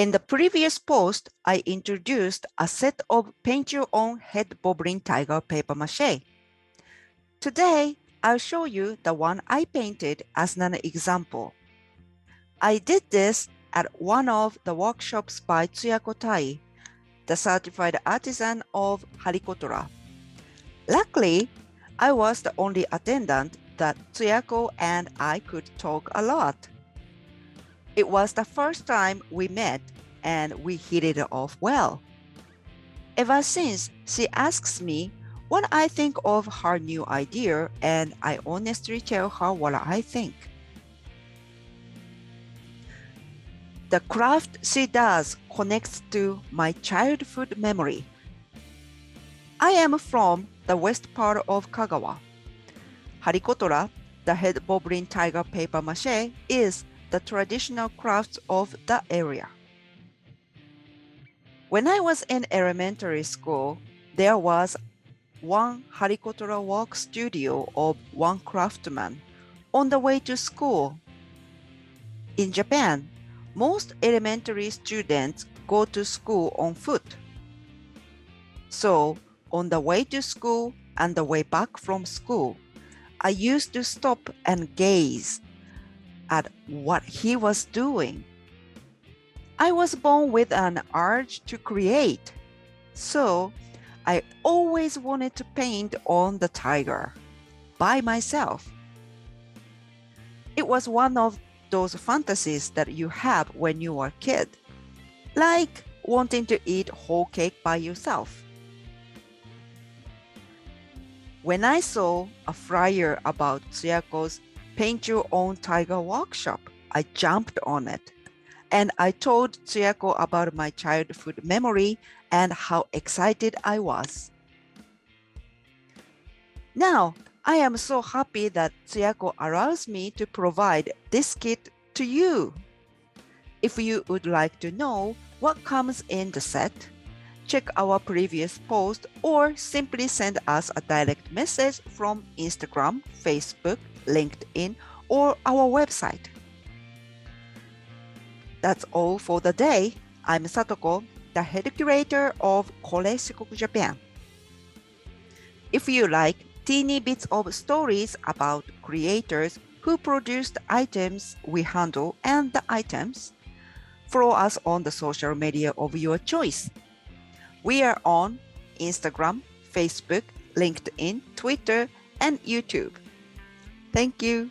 In the previous post, I introduced a set of paint-your-own head bobbling tiger paper mache. Today, I'll show you the one I painted as an example. I did this at one of the workshops by Tsuyako Tai, the certified artisan of HARIKO-TORA. Luckily, I was the only attendant that Tsuyako and I could talk a lot. It was the first time we met and we hit it off well. Ever since, she asks me what I think of her new idea, and I honestly tell her what I think. The craft she does connects to my childhood memory. I am from the west part of Kagawa. HARIKO-TORA, the head bobbling tiger paper mache, is the traditional crafts of the area. When I was in elementary school, there was one HARIKO-TORA work studio of one craftsman on the way to school. In Japan, most elementary students go to school on foot. So, on the way to school and the way back from school, I used to stop and gaze at what he was doing. I was born with an urge to create, so I always wanted to paint on the tiger by myself. It was one of those fantasies that you have when you were a kid, like wanting to eat whole cake by yourself. When I saw a flyer about Tsuyako's Paint Your Own Tiger workshop, I jumped on it. And I told Tsuyako about my childhood memory and how excited I was. Now, I am so happy that Tsuyako allows me to provide this kit to you. If you would like to know what comes in the set, check our previous post or simply send us a direct message from Instagram, Facebook, LinkedIn, or our website. That's all for the day. I'm Satoko, the head curator of Kore Shikoku Japan. If you like teeny bits of stories about creators who produce the items we handle and the items, follow us on the social media of your choice. We are on Instagram, Facebook, LinkedIn, Twitter, and YouTube. Thank you.